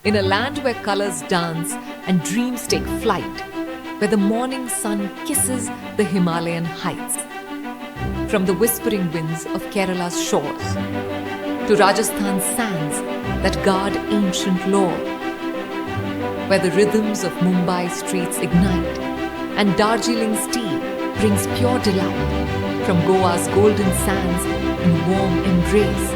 In a land where colors dance and dreams take flight, where the morning sun kisses the Himalayan heights. From the whispering winds of Kerala's shores to Rajasthan's sands that guard ancient lore, where the rhythms of Mumbai streets ignite and Darjeeling's tea brings pure delight, from Goa's golden sands in warm embrace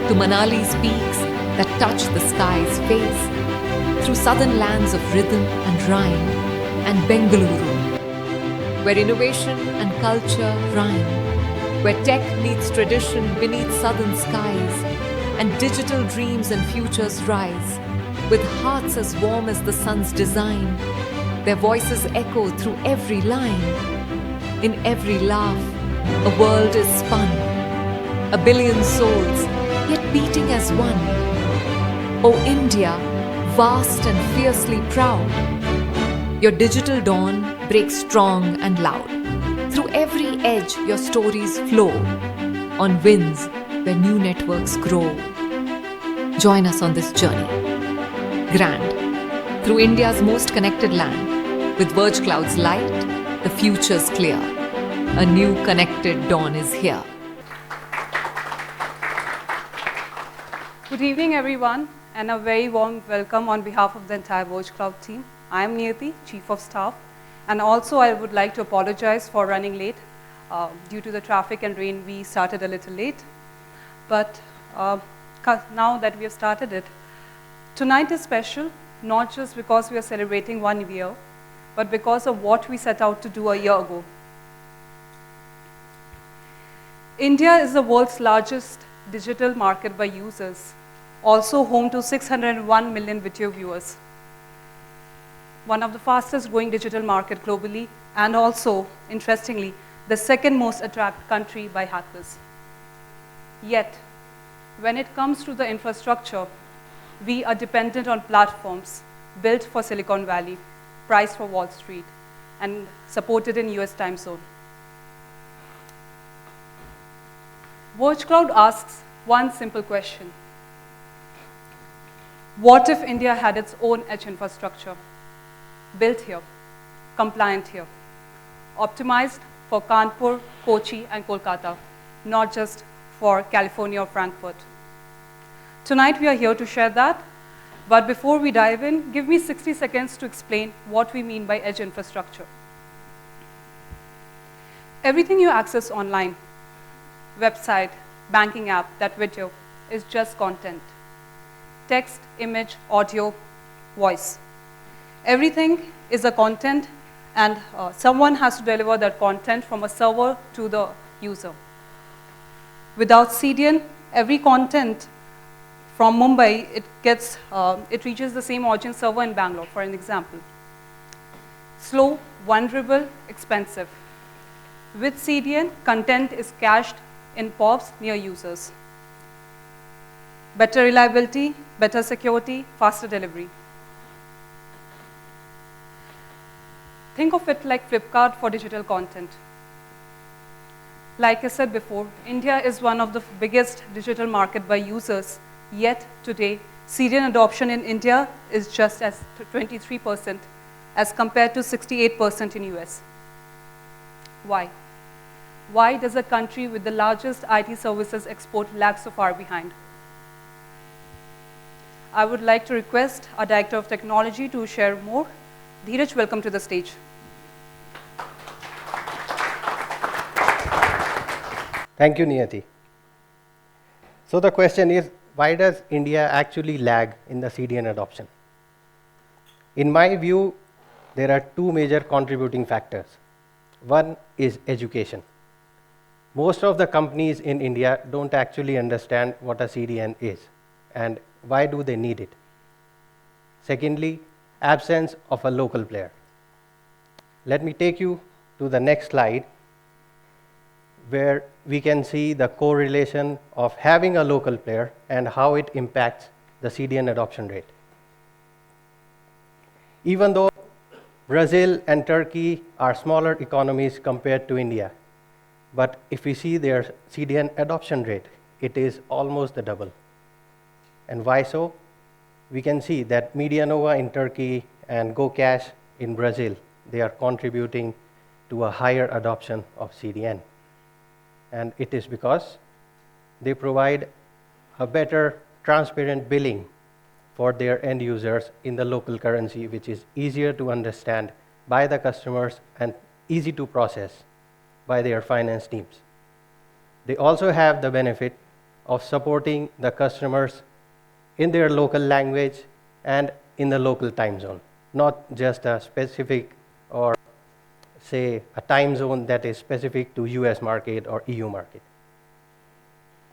to Manali's peaks that touch the sky's face, through southern lands of rhythm and rhyme and Bengaluru, where innovation and culture rhyme, where tech meets tradition beneath southern skies, and digital dreams and futures rise, with hearts as warm as the sun's design. Their voices echo through every line. In every laugh, a world is spun, a billion souls, yet beating as one. O India, vast and fiercely proud, your digital dawn breaks strong and loud. Through every edge your stories flow, on winds where new networks grow. Join us on this journey. Grand, through India's most connected land, with VergeCloud's light, the future's clear. A new connected dawn is here. Good evening, everyone, and a very warm welcome on behalf of the entire VergeCloud team. I am Niyati, Chief of Staff, and also I would like to apologize for running late. Due to the traffic and rain, we started a little late. But now that we have started it, tonight is special, not just because we are celebrating 1 year, but because of what we set out to do a year ago. India is the world's largest digital market by users, also home to 601 million video viewers. One of the fastest growing digital market globally, and also, interestingly, the second most attractive country by hackers. Yet, when it comes to the infrastructure, we are dependent on platforms built for Silicon Valley, priced for Wall Street, and supported in US time zone. VergeCloud asks one simple question. What if India had its own edge infrastructure? Built here, compliant here, optimized for Kanpur, Kochi, and Kolkata, not just for California or Frankfurt. Tonight we are here to share that, but before we dive in, give me 60 seconds to explain what we mean by edge infrastructure. Everything you access online, website, banking app, that video, is just content. Text, image, audio, voice. Everything is a content, and someone has to deliver that content from a server to the user. Without CDN, every content from Mumbai, it reaches the same origin server in Bangalore, for an example. Slow, vulnerable, expensive. With CDN, content is cached in POPs near users. Better reliability, better security, faster delivery. Think of it like Flipkart for digital content. Like I said before, India is one of the biggest digital market by users, yet today, CDN adoption in India is just as 23% as compared to 68% in US. Why? Why does a country with the largest IT services export lag so far behind? I would like to request our Director of Technology to share more. Dheeraj, welcome to the stage. Thank you, Niyati. So the question is, why does India actually lag in the CDN adoption? In my view, there are two major contributing factors. One is education. Most of the companies in India don't actually understand what a CDN is and why do they need it. Secondly, absence of a local player. Let me take you to the next slide, where we can see the correlation of having a local player and how it impacts the CDN adoption rate. Even though Brazil and Turkey are smaller economies compared to India, but if we see their CDN adoption rate, it is almost the double. And why so? we can see that Medianova in Turkey and GoCash in Brazil, they are contributing to a higher adoption of CDN. And it is because they provide a better transparent billing for their end users in the local currency, which is easier to understand by the customers and easy to process by their finance teams. They also have the benefit of supporting the customers in their local language and in the local time zone, not just a specific or say a time zone that is specific to US market or EU market.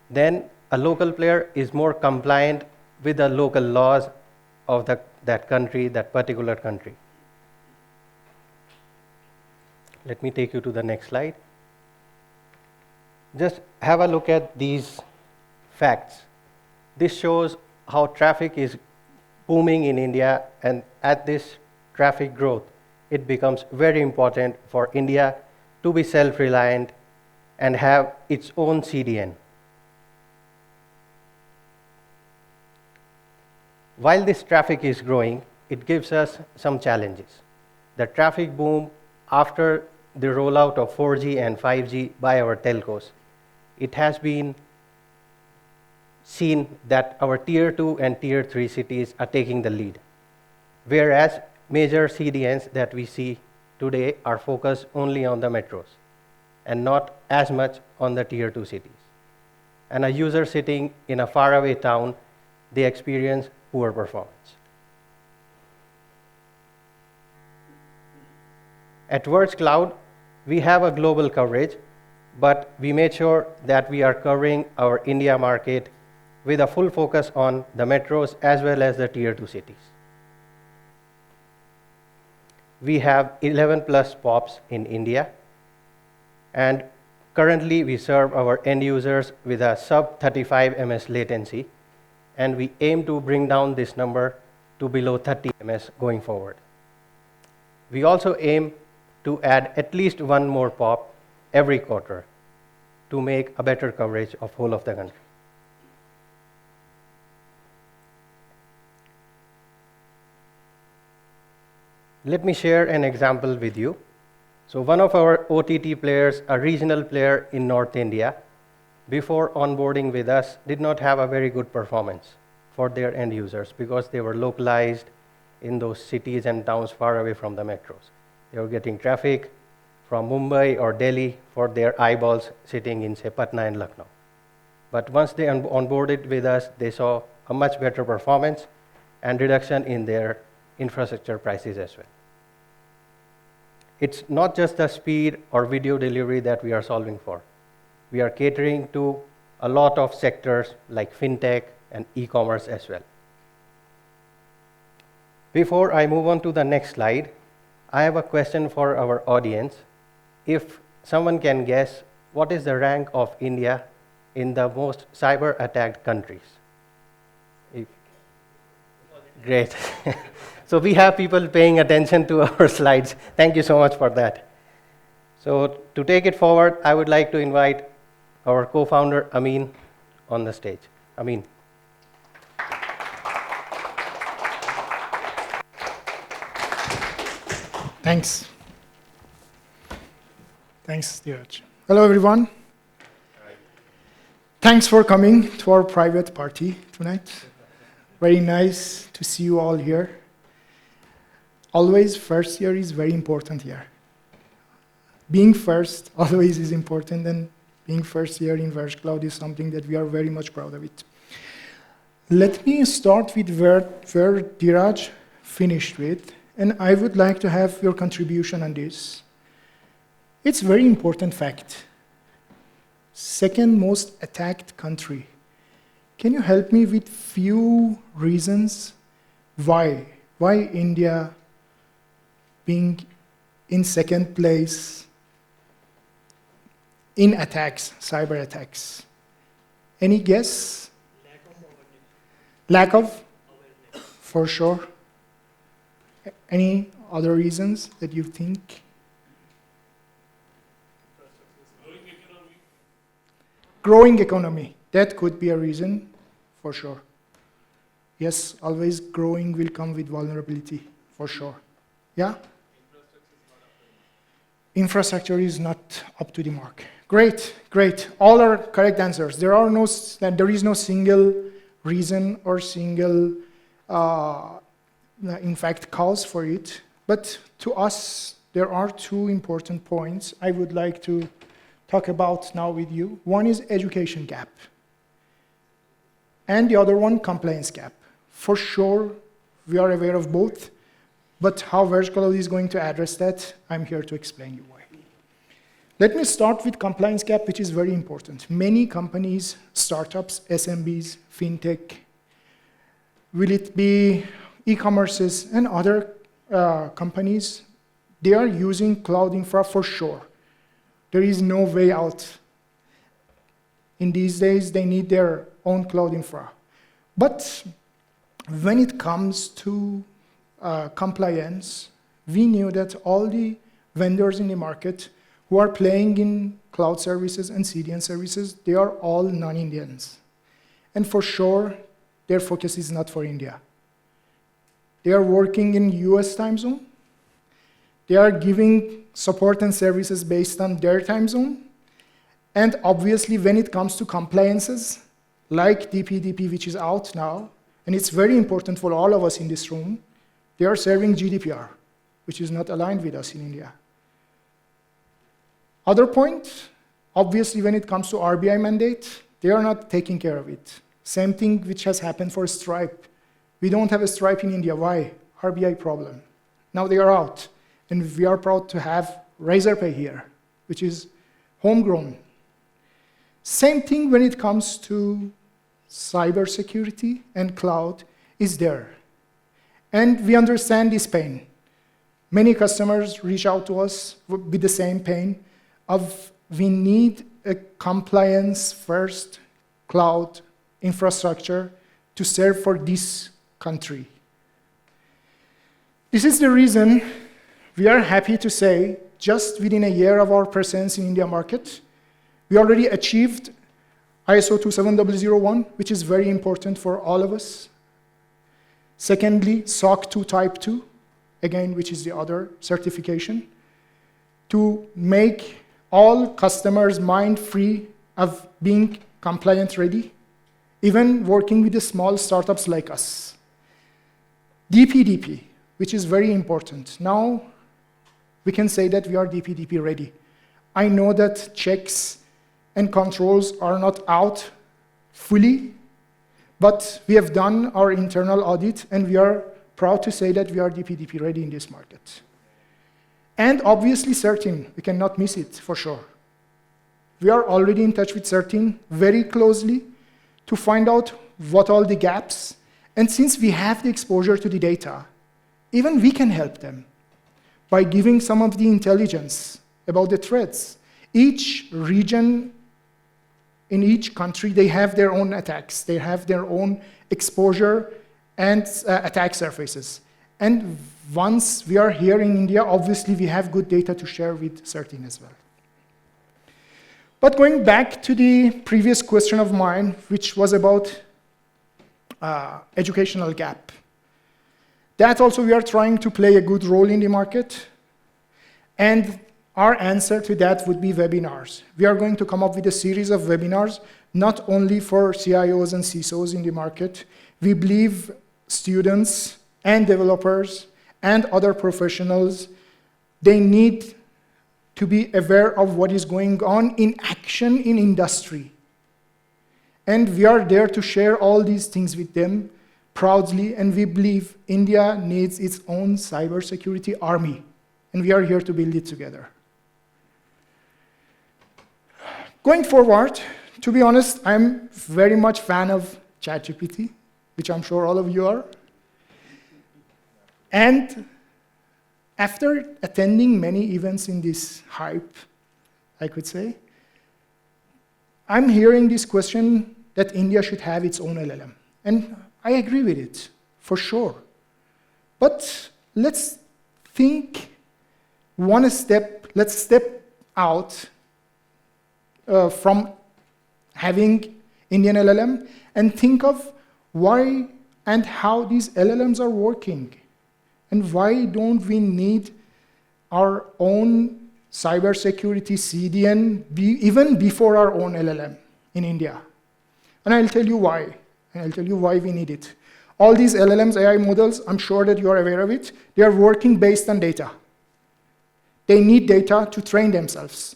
Then a local player is more compliant with the local laws of that country, that particular country. Let me take you to the next slide. Just have a look at these facts. This shows how traffic is booming in India, and at this traffic growth, it becomes very important for India to be self-reliant and have its own CDN. While this traffic is growing, it gives us some challenges. The traffic boom after the rollout of 4G and 5G by our telcos, it has been seen that our tier 2 and tier 3 cities are taking the lead, whereas major CDNs that we see today are focused only on the metros and not as much on the tier 2 cities. And a user sitting in a faraway town, they experience poor performance. At VergeCloud, we have a global coverage, but we made sure that we are covering our India market with a full focus on the metros as well as the tier 2 cities. We have 11 plus POPs in India, and currently we serve our end users with a sub 35 ms latency, and we aim to bring down this number to below 30 ms going forward. We also aim to add at least one more POP every quarter to make a better coverage of whole of the country. Let me share an example with you. So one of our OTT players, a regional player in North India, before onboarding with us, did not have a very good performance for their end users because they were localized in those cities and towns far away from the metros. They were getting traffic from Mumbai or Delhi for their eyeballs sitting in, say, Patna and Lucknow. But once they onboarded with us, they saw a much better performance and reduction in their infrastructure prices as well. It's not just the speed or video delivery that we are solving for. We are catering to a lot of sectors like fintech and e-commerce as well. Before I move on to the next slide, I have a question for our audience. If someone can guess, what is the rank of India in the most cyber-attacked countries? Great. So we have people paying attention to our slides. Thank you so much for that. So to take it forward, I would like to invite our co-founder, Amin, on the stage. Amin. Thanks. Thanks, Dheeraj. Hello, everyone. Hi. Thanks for coming to our private party tonight. Very nice to see you all here. Always, first year is very important year. Being first always is important, and being first year in VergeCloud is something that we are very much proud of it. Let me start with where Dheeraj finished with, and I would like to have your contribution on this. It's a very important fact. Second most attacked country. Can you help me with few reasons why India being in second place in attacks, cyber attacks? Any guess? Lack of awareness. For sure. Any other reasons that you think? Growing economy. That could be a reason, for sure. Yes, always growing will come with vulnerability, for sure. Yeah? Infrastructure is not up to the mark. Great, great. All are correct answers. There is no single reason or single, in fact, cause for it. But to us, there are two important points I would like to talk about now with you. One is education gap, and the other one, compliance gap. For sure, we are aware of both, but how VergeCloud is going to address that, I'm here to explain you why. Let me start with compliance gap, which is very important. Many companies, startups, SMBs, fintech, will it be e-commerces and other companies, they are using cloud infra for sure. There is no way out. In these days, they need their own cloud infra. But when it comes to compliance, we knew that all the vendors in the market who are playing in cloud services and CDN services, they are all non-Indians. And for sure, their focus is not for India. They are working in US time zone. They are giving support and services based on their time zone. And obviously, when it comes to compliances, like DPDP, which is out now, and it's very important for all of us in this room, they are serving GDPR, which is not aligned with us in India. Other point, obviously, when it comes to RBI mandate, they are not taking care of it. Same thing which has happened for Stripe. We don't have a Stripe in India. Why? RBI problem. Now they are out. And we are proud to have Razorpay here, which is homegrown. Same thing when it comes to cybersecurity and cloud is there. And we understand this pain. Many customers reach out to us with the same pain of we need a compliance-first cloud infrastructure to serve for this country. This is the reason we are happy to say just within a year of our presence in India market, we already achieved ISO 27001, which is very important for all of us. Secondly, SOC 2 Type 2, again, which is the other certification, to make all customers mind-free of being compliant ready, even working with the small startups like us. DPDP, which is very important. Now, we can say that we are DPDP ready. I know that checks and controls are not out fully, but we have done our internal audit, and we are proud to say that we are DPDP ready in this market. And obviously Certin, we cannot miss it for sure. We are already in touch with Certin very closely to find out what all the gaps, and since we have the exposure to the data, even we can help them by giving some of the intelligence about the threats. Each region in each country, they have their own attacks. They have their own exposure and attack surfaces. And once we are here in India, obviously we have good data to share with Certin as well. But going back to the previous question of mine, which was about educational gap. That also we are trying to play a good role in the market. And our answer to that would be webinars. We are going to come up with a series of webinars, not only for CIOs and CISOs in the market. We believe students and developers and other professionals, they need to be aware of what is going on in action in industry. And we are there to share all these things with them proudly, and we believe India needs its own cybersecurity army, and we are here to build it together. Going forward, to be honest, I'm very much fan of ChatGPT, which I'm sure all of you are. And after attending many events in this hype, I could say, I'm hearing this question that India should have its own LLM. And I agree with it, for sure. But let's think let's step out from having Indian LLM and think of why and how these LLMs are working. And why don't we need our own cybersecurity CDN even before our own LLM in India? And I'll tell you why. And I'll tell you why we need it. All these LLMs, AI models, I'm sure that you are aware of it, they are working based on data. They need data to train themselves.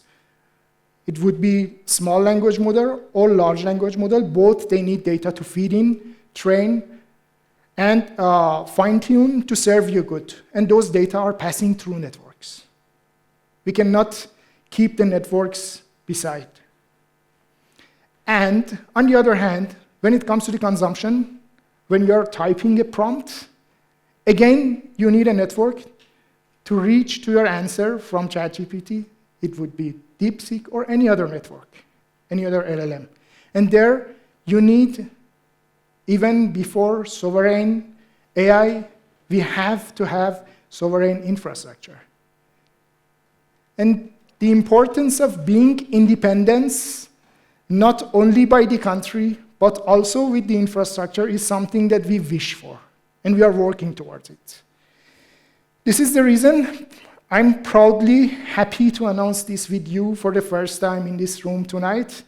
It would be small language model or large language model. Both, they need data to feed in, train, and fine-tune to serve you good. And those data are passing through networks. We cannot keep the networks beside. And on the other hand, when it comes to the consumption, when you're typing a prompt, again, you need a network to reach to your answer from ChatGPT. It would be DeepSeek or any other network, any other LLM. And there, you need, even before sovereign AI, we have to have sovereign infrastructure. And the importance of being independent, not only by the country, but also with the infrastructure, is something that we wish for, and we are working towards it. This is the reason I'm proudly happy to announce this with you for the first time in this room tonight,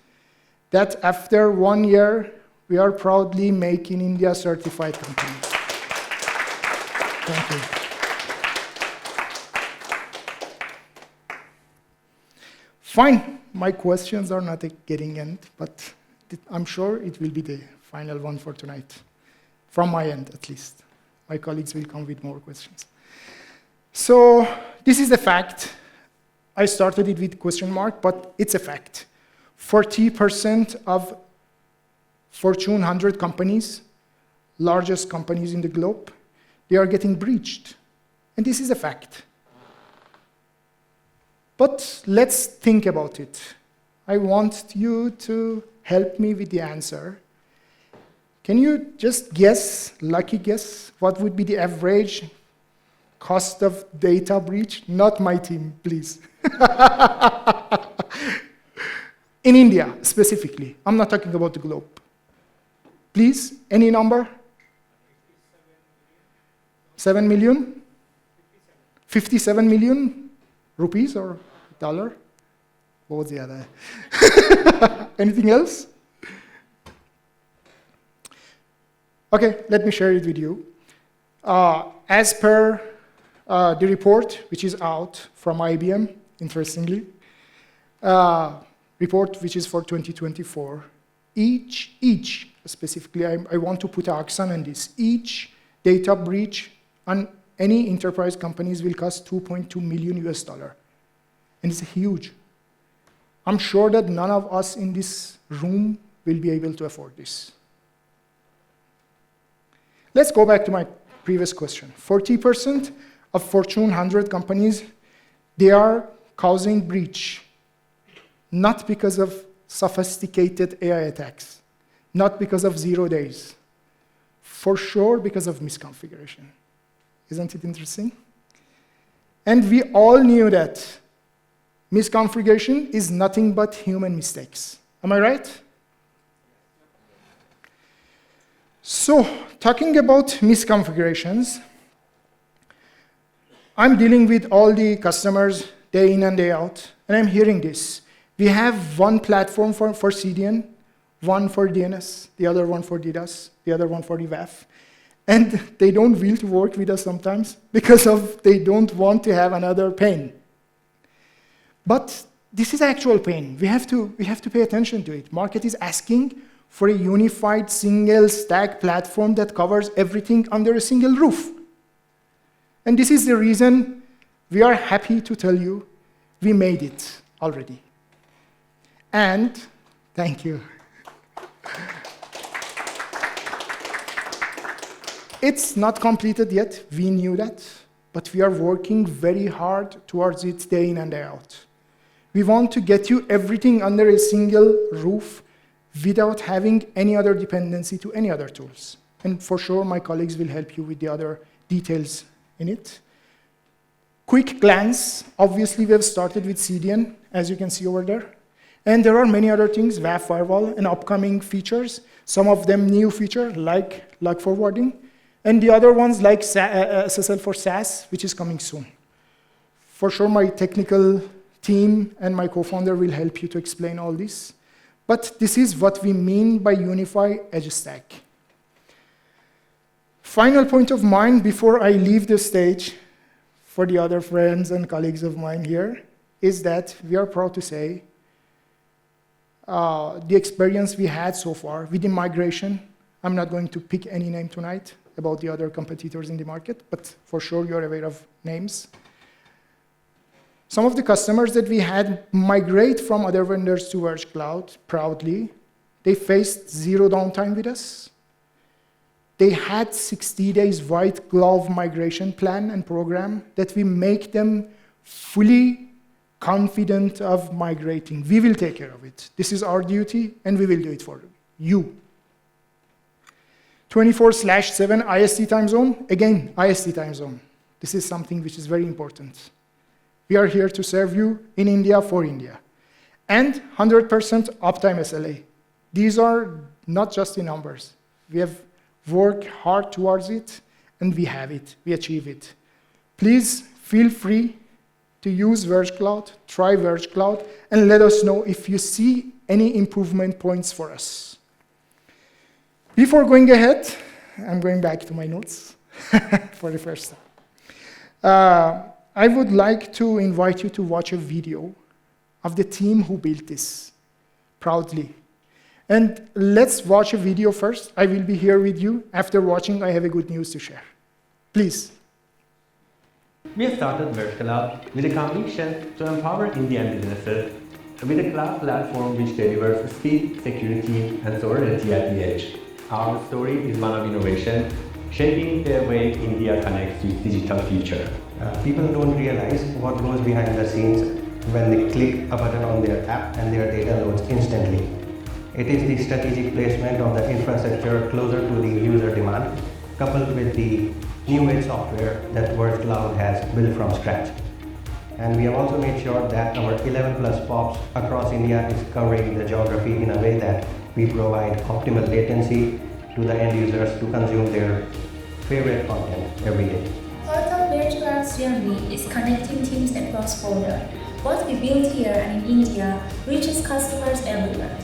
that after 1 year, we are proudly Make in India certified company. Thank you. Fine, my questions are not getting end, but I'm sure it will be the final one for tonight, from my end at least. My colleagues will come with more questions. So this is a fact. I started it with question mark, but it's a fact. 40% of Fortune 100 companies, largest companies in the globe, they are getting breached. And this is a fact. But let's think about it. I want you to help me with the answer. Can you just guess, lucky guess, what would be the average cost of data breach? Not my team, please. In India, specifically. I'm not talking about the globe. Please, any number? 7 million? 57 million rupees or dollar? What was the other? Anything else? Okay, let me share it with you. As per the report, which is out from IBM, interestingly, report which is for 2024, each specifically, I want to put an accent on this, each data breach on any enterprise companies will cost $2.2 million US. And it's huge. I'm sure that none of us in this room will be able to afford this. Let's go back to my previous question. 40% of Fortune 100 companies, they are causing breach, not because of sophisticated AI attacks, not because of 0 days, for sure because of misconfiguration. Isn't it interesting? And we all knew that misconfiguration is nothing but human mistakes. Am I right? So, talking about misconfigurations, I'm dealing with all the customers day in and day out, and I'm hearing this. We have one platform for CDN, one for DNS, the other one for DDoS, the other one for the WAF. And they don't will to work with us sometimes because of they don't want to have another pain. But this is actual pain. We have to pay attention to it. Market is asking for a unified single stack platform that covers everything under a single roof. And this is the reason we are happy to tell you we made it already. And thank you. It's not completed yet, we knew that, but we are working very hard towards it day in and day out. We want to get you everything under a single roof without having any other dependency to any other tools. And for sure, my colleagues will help you with the other details in it. Quick glance, obviously we have started with CDN, as you can see over there. And there are many other things, WAF firewall and upcoming features, some of them new features like log forwarding, and the other ones like SSL for SaaS, which is coming soon. For sure, my technical team and my co-founder will help you to explain all this. But this is what we mean by unify edge stack. Final point of mine before I leave the stage for the other friends and colleagues of mine here is that we are proud to say the experience we had so far with the migration. I'm not going to pick any name tonight about the other competitors in the market, but for sure you're aware of names. Some of the customers that we had migrate from other vendors to VergeCloud proudly, they faced zero downtime with us. They had 60 days white glove migration plan and program that we make them fully confident of migrating. We will take care of it. This is our duty, and we will do it for you. 24/7 IST time zone. Again, IST time zone. This is something which is very important. We are here to serve you in India for India. And 100% uptime SLA. These are not just the numbers. We have worked hard towards it, and we have it. We achieve it. Please feel free to use VergeCloud, try VergeCloud, and let us know if you see any improvement points for us. Before going ahead, I'm going back to my notes for the first time. I would like to invite you to watch a video of the team who built this proudly. And let's watch a video first. I will be here with you. After watching, I have a good news to share. Please. We have started VergeCloud with a conviction to empower Indian businesses with a cloud platform which delivers speed, security, and sovereignty at the edge. Our story is one of innovation, shaping the way India connects to its digital future. People don't realize what goes behind the scenes when they click a button on their app and their data loads instantly. It is the strategic placement of the infrastructure closer to the user demand, coupled with the new age software that VergeCloud has built from scratch. And we have also made sure that our 11 plus POPs across India is covering the geography in a way that we provide optimal latency to the end users to consume their favorite content every day. Part of VergeCloud's journey is connecting teams across borders. What we build here and in India reaches customers everywhere.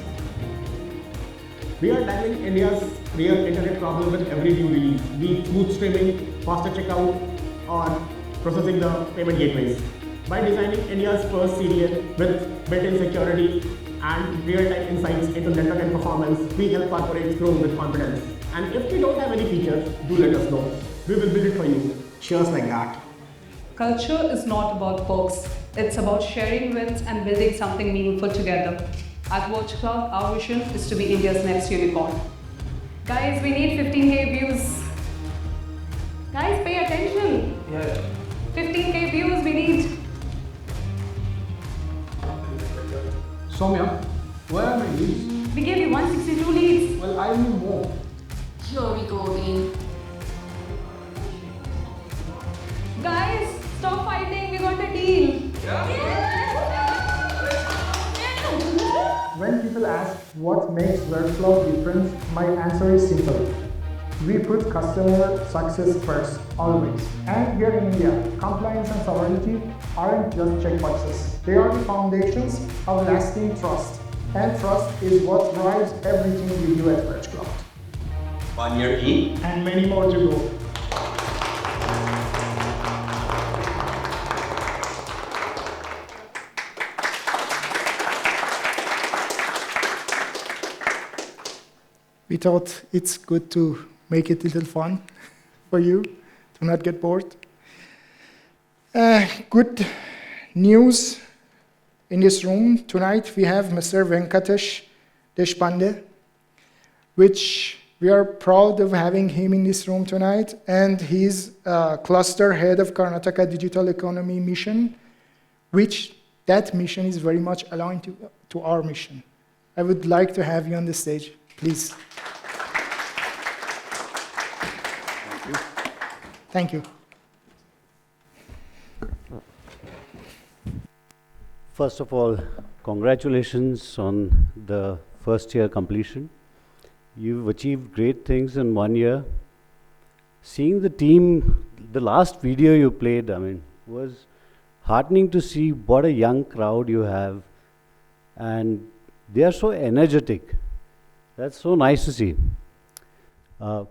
We are tackling India's real internet problem with every new release, be it smooth streaming, faster checkout, or processing the payment gateways. By designing India's first CDN with built-in security and real-time insights into network and performance, we help corporates grow with confidence. And if we don't have any features, do let us know. We will build it for you. Cheers like that. Culture is not about perks. It's about sharing wins and building something meaningful together. At VergeCloud, our vision is to be India's next unicorn. Guys, we need 15K views. Guys, pay attention. Yeah. 15K views we need. Soumya, where are my leads? We gave you 162 leads. Well, I need more. Here we go again. Guys, stop fighting. We got a deal. When people ask what makes VergeCloud different, my answer is simple. We put customer success first, always. And here in India, compliance and sovereignty aren't just checkboxes. They are the foundations of lasting trust. And trust is what drives everything we do at VergeCloud. 1 year in. And many more to go. We thought it's good to make it a little fun for you, to not get bored. Good news in this room tonight. We have Mr. Venkatesh Deshpande, which we are proud of having him in this room tonight. And he's cluster head of Karnataka Digital Economy Mission, which that mission is very much aligned to our mission. I would like to have you on the stage, please. Thank you. First of all, congratulations on the first year completion. You've achieved great things in 1 year. Seeing the team, the last video you played, was heartening to see what a young crowd you have. And they are so energetic. That's so nice to see.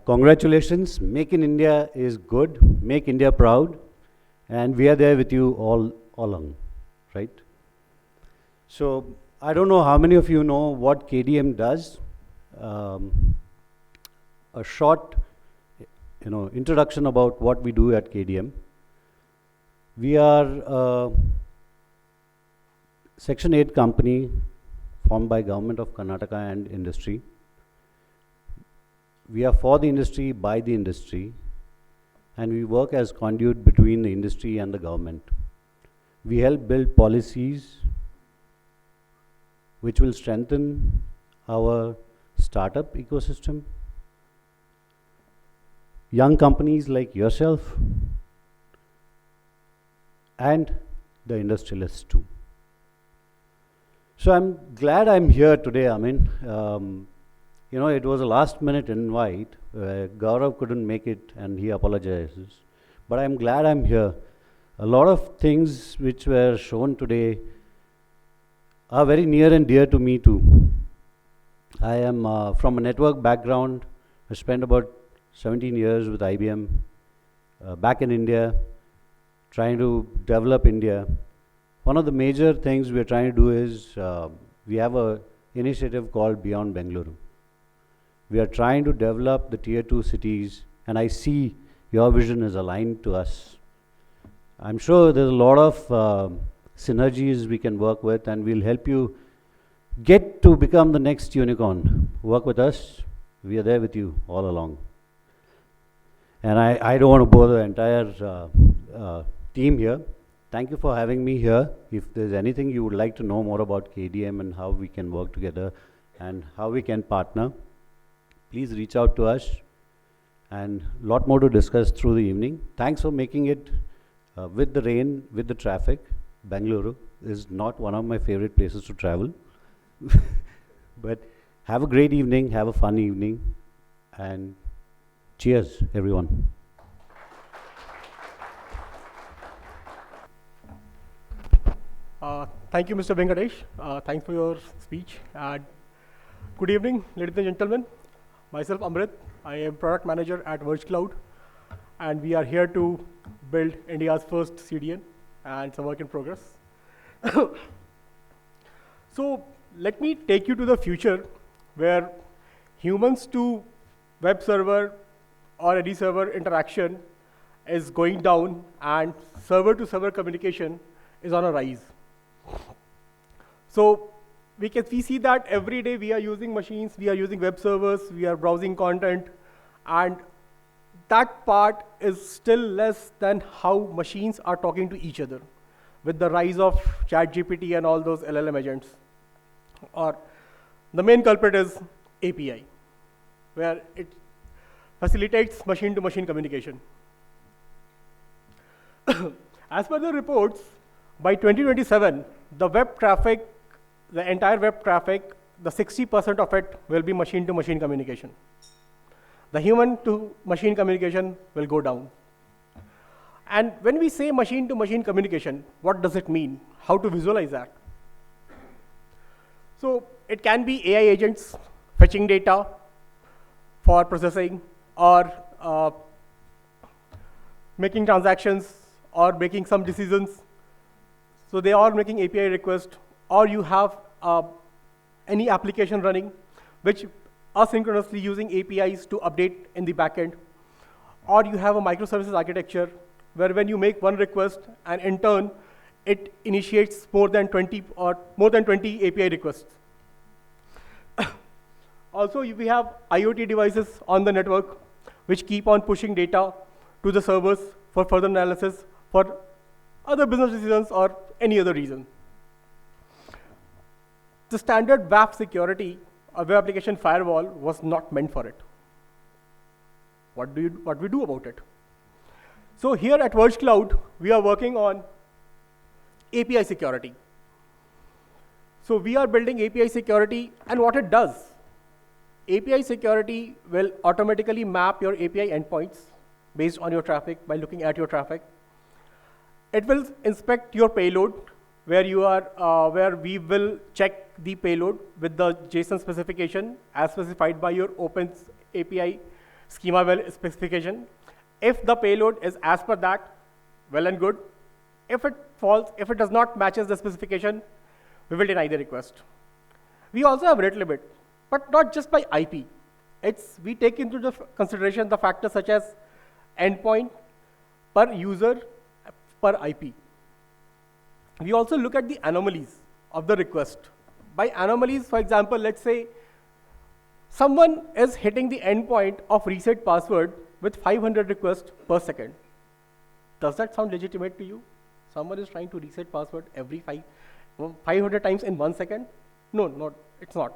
Congratulations. Make in India is good. Make India proud. And we are there with you all along, right? So I don't know how many of you know what KDM does. A short introduction about what we do at KDM. We are a Section 8 company formed by Government of Karnataka and industry. We are for the industry, by the industry, and we work as conduit between the industry and the government. We help build policies which will strengthen our startup ecosystem, young companies like yourself, and the industrialists too. So I'm glad I'm here today, it was a last minute invite. Gaurav couldn't make it and he apologizes. But I'm glad I'm here. A lot of things which were shown today are very near and dear to me too. I am from a network background. I spent about 17 years with IBM back in India, trying to develop India. One of the major things we're trying to do is we have an initiative called Beyond Bengaluru. We are trying to develop the tier 2 cities, and I see your vision is aligned to us. I'm sure there's a lot of synergies we can work with, and we'll help you get to become the next unicorn. Work with us. We are there with you all along. And I don't want to bore the entire team here. Thank you for having me here. If there's anything you would like to know more about KDM and how we can work together and how we can partner, please reach out to us, and a lot more to discuss through the evening. Thanks for making it with the rain, with the traffic. Bengaluru is not one of my favorite places to travel. But have a great evening, have a fun evening, and cheers, everyone. Thank you, Mr. Venkatesh. Thanks for your speech. Good evening, ladies and gentlemen. Myself, Amrit. I am product manager at VergeCloud, and we are here to build India's first CDN, and it's a work in progress. So let me take you to the future where humans to web server or any server interaction is going down and server to server communication is on a rise. So we see that every day we are using machines, we are using web servers, we are browsing content, and that part is still less than how machines are talking to each other with the rise of ChatGPT and all those LLM agents. Or the main culprit is API, where it facilitates machine-to-machine communication. As per the reports, by 2027, the web traffic, the entire web traffic, the 60% of it will be machine-to-machine communication. The human-to-machine communication will go down. And when we say machine-to-machine communication, what does it mean? How to visualize that? So it can be AI agents fetching data for processing, or making transactions, or making some decisions. So they are making API requests, or you have any application running which asynchronously using APIs to update in the backend. Or you have a microservices architecture where when you make one request, and in turn, it initiates more than 20 API requests. Also, we have IoT devices on the network which keep on pushing data to the servers for further analysis for other business decisions or any other reason. The standard WAF security, a web application firewall, was not meant for it. What do we do about it? So here at VergeCloud, we are working on API security. So we are building API security, and what it does, API security will automatically map your API endpoints based on your traffic by looking at your traffic. It will inspect your payload, where we will check the payload with the JSON specification as specified by your Open API schema specification. If the payload is as per that, well and good. If it falls, if it does not matches the specification, we will deny the request. We also have rate limit, but not just by IP. We take into the consideration the factors such as endpoint, per user, per IP. We also look at the anomalies of the request. By anomalies, for example, let's say someone is hitting the endpoint of reset password with 500 requests per second. Does that sound legitimate to you? Someone is trying to reset password every 500 times in 1 second? No, it's not.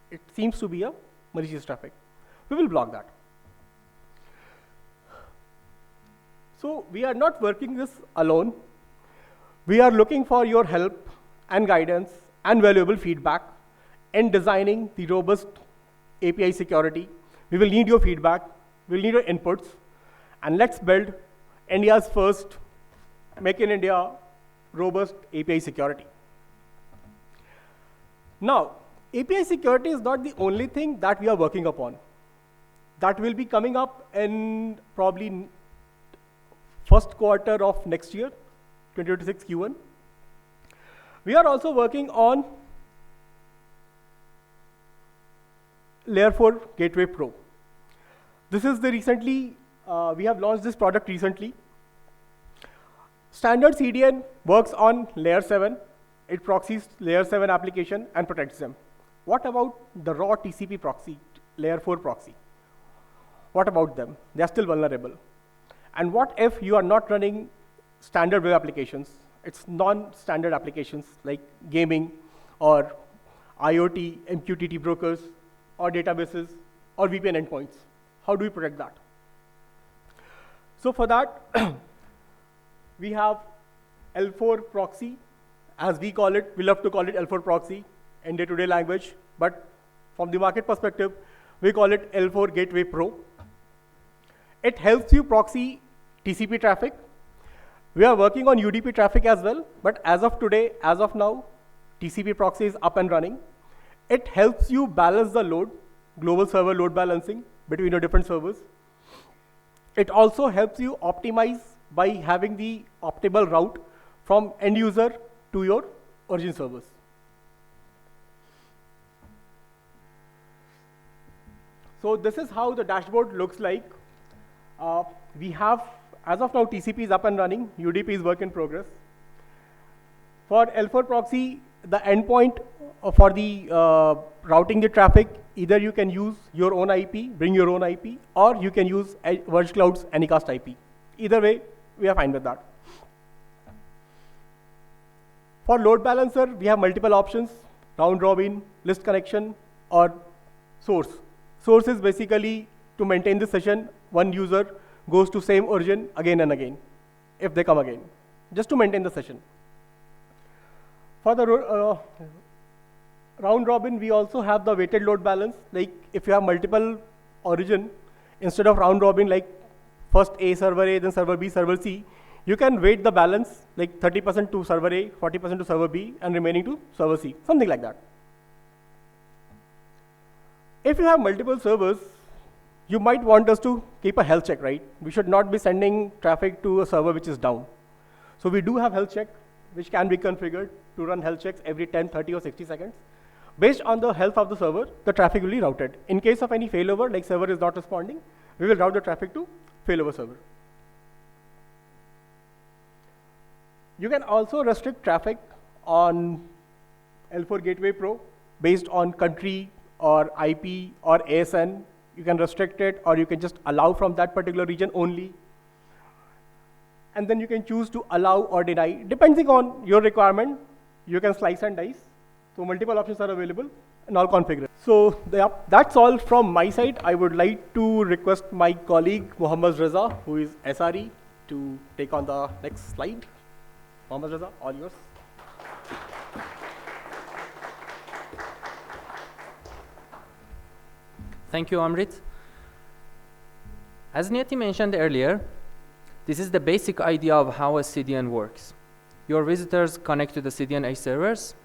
It seems to be a malicious traffic. We will block that. So we are not working this alone. We are looking for your help and guidance and valuable feedback in designing the robust API security. We will need your feedback. We'll need your inputs. And let's build India's first Make in India robust API security. Now, API security is not the only thing that we are working upon. That will be coming up in probably first quarter of next year, 2026 Q1. We are also working on Layer 4 Gateway Pro. This is the we have launched this product recently. Standard CDN works on Layer 7. It proxies Layer 7 application and protects them. What about the raw TCP proxy, Layer 4 proxy? What about them? They are still vulnerable. And what if you are not running standard web applications? It's non-standard applications like gaming or IoT, MQTT brokers, or databases, or VPN endpoints. How do we protect that? So for that, we have L4 proxy, as we call it. We love to call it L4 proxy in day-to-day language, but from the market perspective, we call it L4 Gateway Pro. It helps you proxy TCP traffic. We are working on UDP traffic as well, but as of today, as of now, TCP proxy is up and running. It helps you balance the load, global server load balancing between your different servers. It also helps you optimize by having the optimal route from end user to your origin servers. So this is how the dashboard looks like. We have, as of now, TCP is up and running. UDP is work in progress. For L4 proxy, the endpoint for the routing the traffic, either you can use your own IP, bring your own IP, or you can use VergeCloud's Anycast IP. Either way, we are fine with that. For load balancer, we have multiple options: round robin, list connection, or source. Source is basically to maintain the session. One user goes to same origin again and again, if they come again, just to maintain the session. For the round robin, we also have the weighted load balance. Like if you have multiple origin, instead of round robin, like first A, server A, then server B, server C, you can weight the balance, like 30% to server A, 40% to server B, and remaining to server C, something like that. If you have multiple servers, you might want us to keep a health check, right? We should not be sending traffic to a server which is down. So we do have health check, which can be configured to run health checks every 10, 30, or 60 seconds. Based on the health of the server, the traffic will be routed. In case of any failover, like server is not responding, we will route the traffic to failover server. You can also restrict traffic on L4 Gateway Pro based on country or IP or ASN. You can restrict it, or you can just allow from that particular region only. And then you can choose to allow or deny. Depending on your requirement, you can slice and dice. So multiple options are available and all configured. So that's all from my side. I would like to request my colleague, Mohammad Reza, who is SRE, to take on the next slide. Mohammad Reza, all yours. Thank you, Amrit. As Niyati mentioned earlier, this is the basic idea of how a CDN works. Your visitors connect to the CDN edge servers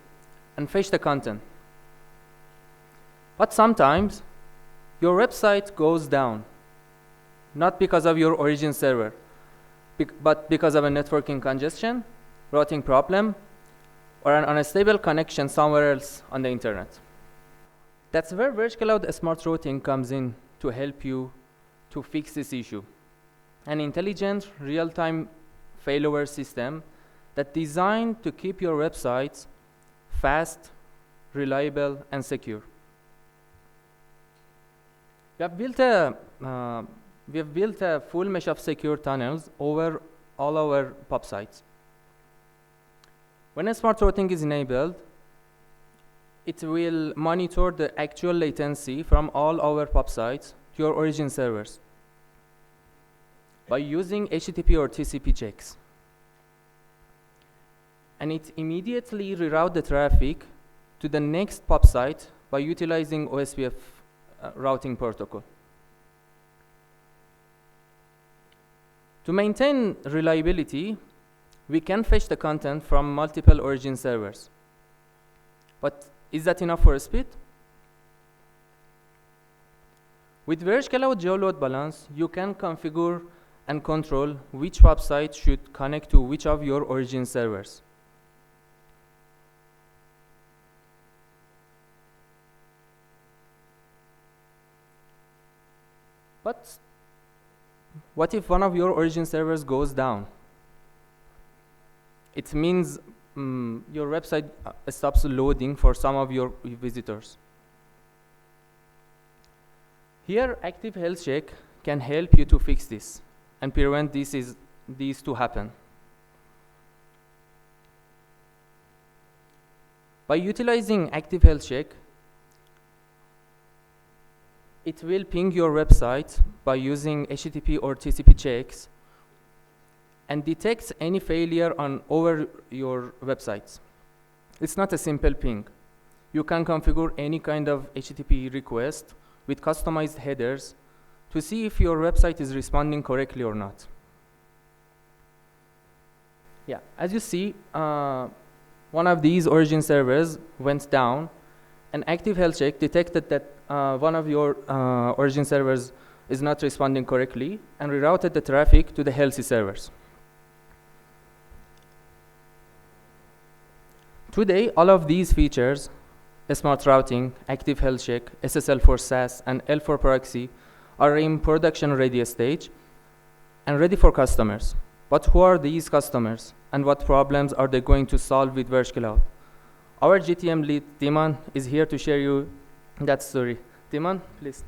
and fetch the content. But sometimes, your website goes down, not because of your origin server, but because of a networking congestion, routing problem, or an unstable connection somewhere else on the internet. That's where VergeCloud Smart Routing comes in to help you to fix this issue. An intelligent, real-time failover system that's designed to keep your websites fast, reliable, and secure. We have built a full mesh of secure tunnels over all our pub sites. When a smart routing is enabled, it will monitor the actual latency from all our pub sites to your origin servers by using HTTP or TCP checks. And it immediately reroutes the traffic to the next pub site by utilizing OSPF routing protocol. To maintain reliability, we can fetch the content from multiple origin servers. But is that enough for speed? With VergeCloud GeoLoad Balance, you can configure and control which website should connect to which of your origin servers. But what if one of your origin servers goes down? It means your website stops loading for some of your visitors. Here, Active Health Check can help you to fix this and prevent these to happen. By utilizing Active Health Check, it will ping your website by using HTTP or TCP checks and detects any failure over your websites. It's not a simple ping. You can configure any kind of HTTP request with customized headers to see if your website is responding correctly or not. Yeah, as you see, one of these origin servers went down, and Active Health Check detected that one of your origin servers is not responding correctly and rerouted the traffic to the healthy servers. Today, all of these features, Smart Routing, Active Health Check, SSL for SaaS, and L4 Proxy, are in production-ready stage and ready for customers. But who are these customers, and what problems are they going to solve with VergeCloud? Our GTM lead, Timon, is here to share you that story. Timon, please.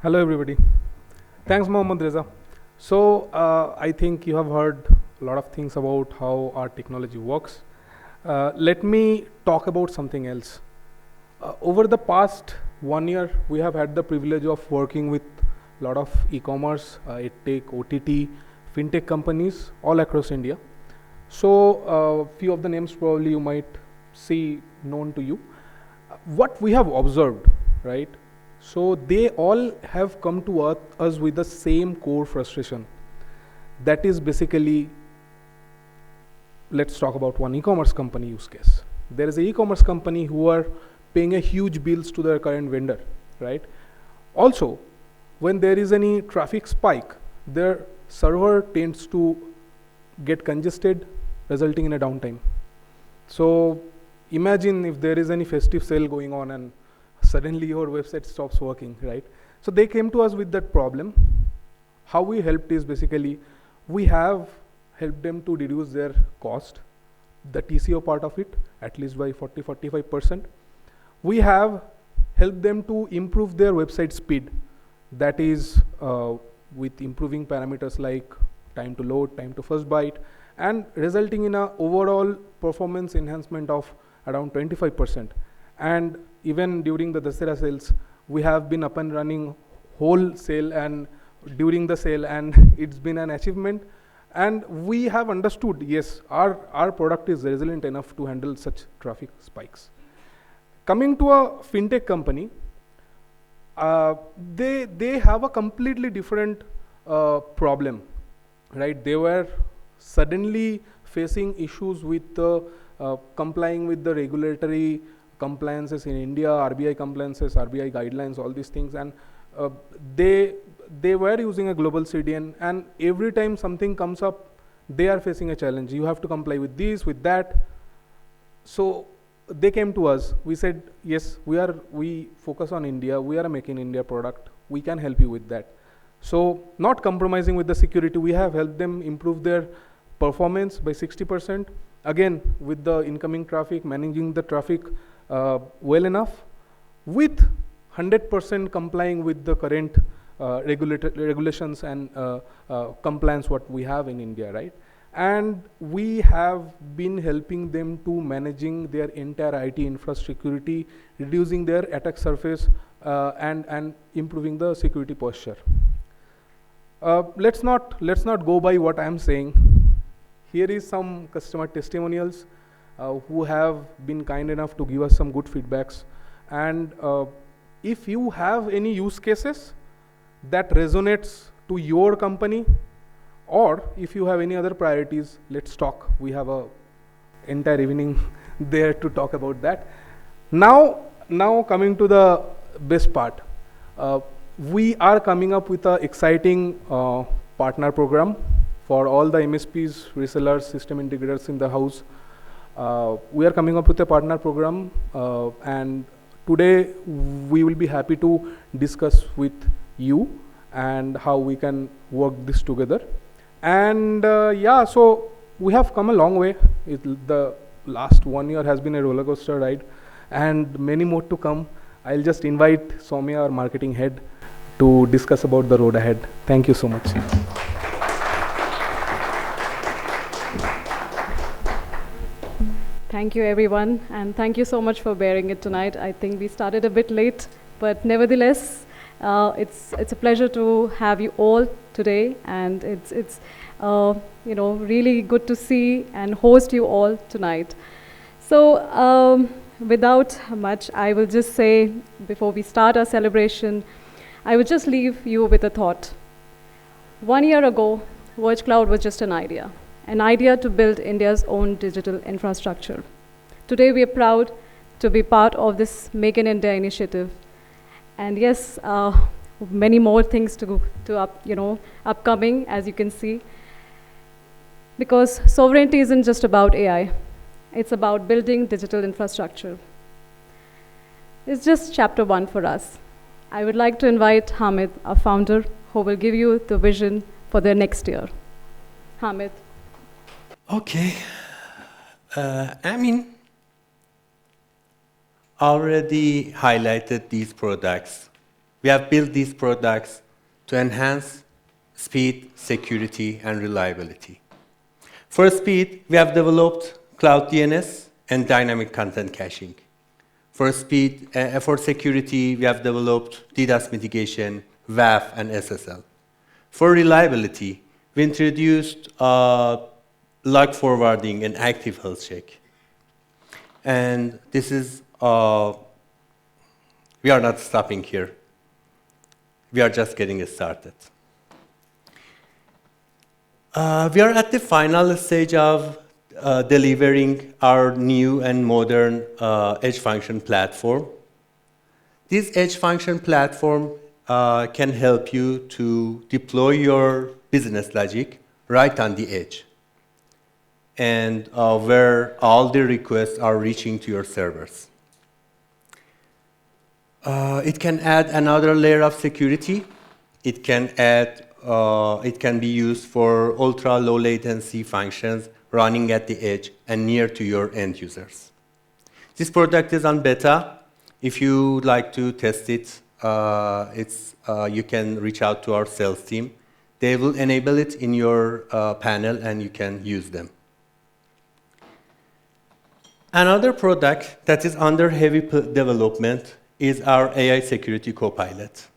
Hello, everybody. Thanks, Mohammad Reza. So I think you have heard a lot of things about how our technology works. Let me talk about something else. Over the past 1 year, we have had the privilege of working with a lot of e-commerce, edtech, OTT, fintech companies all across India. So a few of the names probably you might see known to you. What we have observed, right? So they all have come to us with the same core frustration. That is basically, let's talk about one e-commerce company use case. There is an e-commerce company who are paying a huge bills to their current vendor, right? Also, when there is any traffic spike, their server tends to get congested, resulting in a downtime. So imagine if there is any festive sale going on and suddenly your website stops working, right? So they came to us with that problem. How we helped is basically, we have helped them to reduce their cost, the TCO part of it, at least by 40–45%. We have helped them to improve their website speed. That is with improving parameters like time to load, time to first byte, and resulting in an overall performance enhancement of around 25%. And even during the Dasera sales, we have been up and running whole sale and during the sale, and it's been an achievement. And we have understood, yes, our product is resilient enough to handle such traffic spikes. Coming to a fintech company, they have a completely different problem, right? They were suddenly facing issues with complying with the regulatory compliances in India, RBI compliances, RBI guidelines, all these things, and they were using a global CDN, and every time something comes up, they are facing a challenge. You have to comply with this, with that. So they came to us. We said, yes, we focus on India. We are a Make in India product. We can help you with that. So not compromising with the security, we have helped them improve their performance by 60%. Again, with the incoming traffic, managing the traffic well enough, with 100% complying with the current regulations and compliance what we have in India, right? And we have been helping them to managing their entire IT infrastructure, reducing their attack surface, and improving the security posture. Let's not go by what I'm saying. Here is some customer testimonials who have been kind enough to give us some good feedbacks. And if you have any use cases that resonates to your company, or if you have any other priorities, let's talk. We have an entire evening there to talk about that. Now coming to the best part. We are coming up with an exciting partner program for all the MSPs, resellers, system integrators in the house. We are coming up with a partner program, and today we will be happy to discuss with you and how we can work this together. And yeah, so we have come a long way. The last 1 year has been a roller coaster ride, and many more to come. I'll just invite Soumya, our marketing head, to discuss about the road ahead. Thank you so much. Thank you, everyone, and thank you so much for bearing it tonight. I think we started a bit late, but nevertheless, it's a pleasure to have you all today, and it's really good to see and host you all tonight. So without much, I will just say, before we start our celebration, I will just leave you with a thought. 1 year ago, VergeCloud was just an idea to build India's own digital infrastructure. Today, we are proud to be part of this Make in India initiative. And yes, many more things upcoming, as you can see. Because sovereignty isn't just about AI. It's about building digital infrastructure. It's just chapter 1 for us. I would like to invite Hamid, our founder, who will give you the vision for the next year. Hamid. Okay. Amin already highlighted these products. We have built these products to enhance speed, security, and reliability. For speed, we have developed Cloud DNS and dynamic content caching. For security, we have developed DDoS mitigation, WAF, and SSL. For reliability, we introduced log forwarding and active health check. And this is, we are not stopping here. We are just getting started. We are at the final stage of delivering our new and modern edge function platform. This edge function platform can help you to deploy your business logic right on the edge, and where all the requests are reaching to your servers. It can add another layer of security. It can be used for ultra low latency functions running at the edge and near to your end users. This product is on beta. If you would like to test it, you can reach out to our sales team. They will enable it in your panel, and you can use them. Another product that is under heavy development is our AI Security Copilot.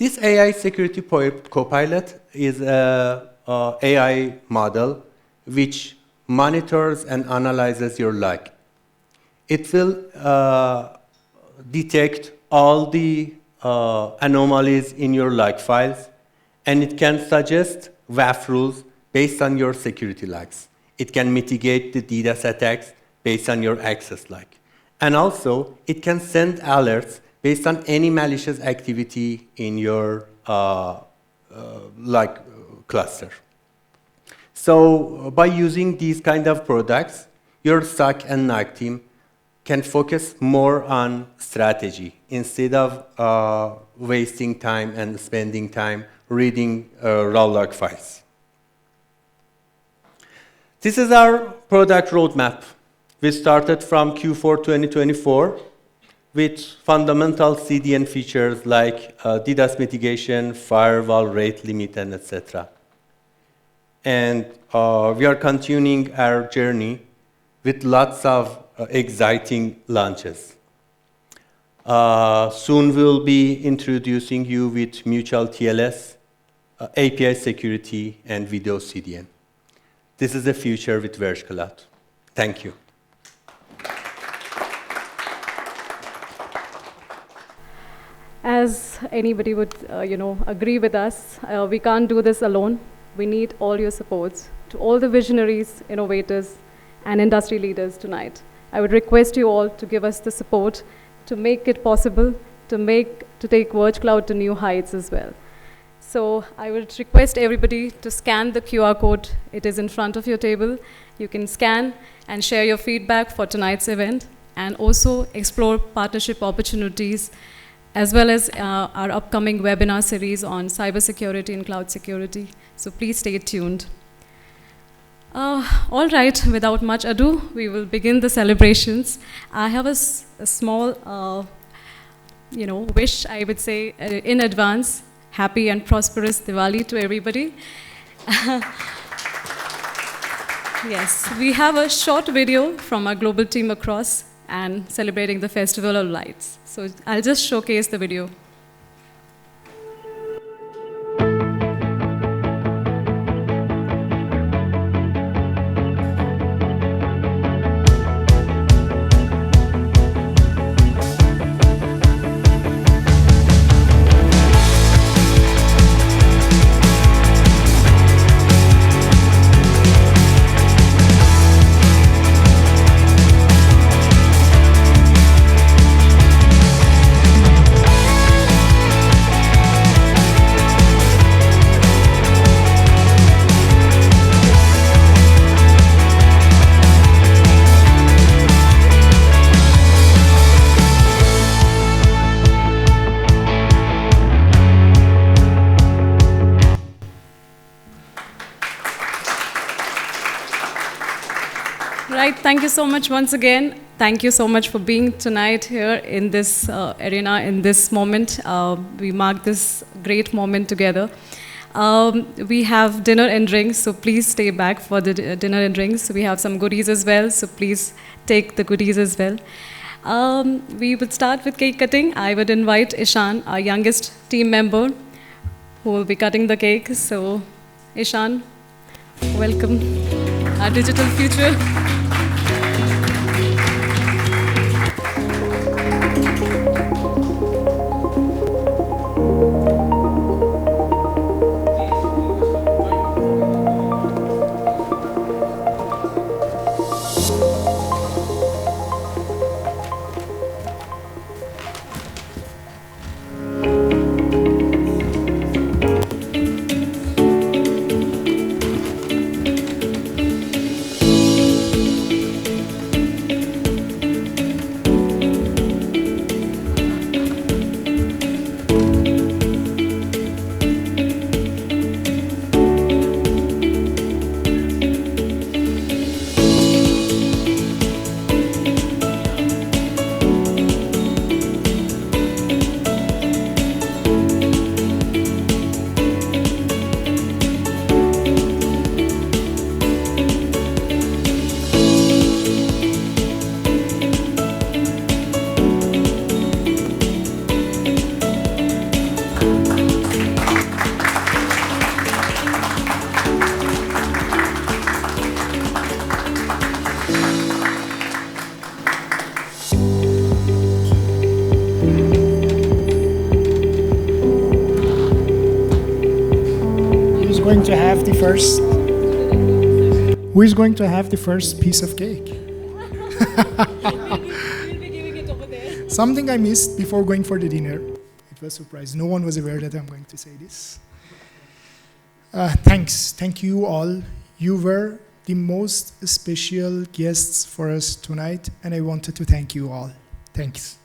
This AI security copilot is an AI model which monitors and analyzes your log. It will detect all the anomalies in your log files, and it can suggest WAF rules based on your security logs. It can mitigate the DDoS attacks based on your access log. And also, it can send alerts based on any malicious activity in your log cluster. So by using these kind of products, your SOC and NOC team can focus more on strategy instead of wasting time and spending time reading raw log files. This is our product roadmap. We started from Q4 2024 with fundamental CDN features like DDoS mitigation, firewall rate limit, and etc. And we are continuing our journey with lots of exciting launches. Soon we'll be introducing you with mutual TLS, API security, and video CDN. This is the future with VergeCloud. Thank you. As anybody would, agree with us, we can't do this alone. We need all your supports. To all the visionaries, innovators, and industry leaders tonight, I would request you all to give us the support to make it possible to take VergeCloud to new heights as well. So I would request everybody to scan the QR code. It is in front of your table. You can scan and share your feedback for tonight's event, and also explore partnership opportunities, as well as our upcoming webinar series on cybersecurity and cloud security. So please stay tuned. All right, without much ado, we will begin the celebrations. I have a small, wish, I would say, in advance. Happy and prosperous Diwali to everybody. Yes, we have a short video from our global team across and celebrating the Festival of Lights. So I'll just showcase the video. Right, thank you so much once again. Thank you so much for being tonight here in this arena, in this moment. We mark this great moment together. We have dinner and drinks, so please stay back for the dinner and drinks. We have some goodies as well, so please take the goodies as well. We would start with cake cutting. I would invite Ishan, our youngest team member, who will be cutting the cake. So, Ishan, welcome, our digital future. going to have the first? Who is going to have the first piece of cake? Something I missed before going for the dinner. It was a surprise. No one was aware that I'm going to say this. Thanks. Thank you all. You were the most special guests for us tonight, and I wanted to thank you all. Thanks.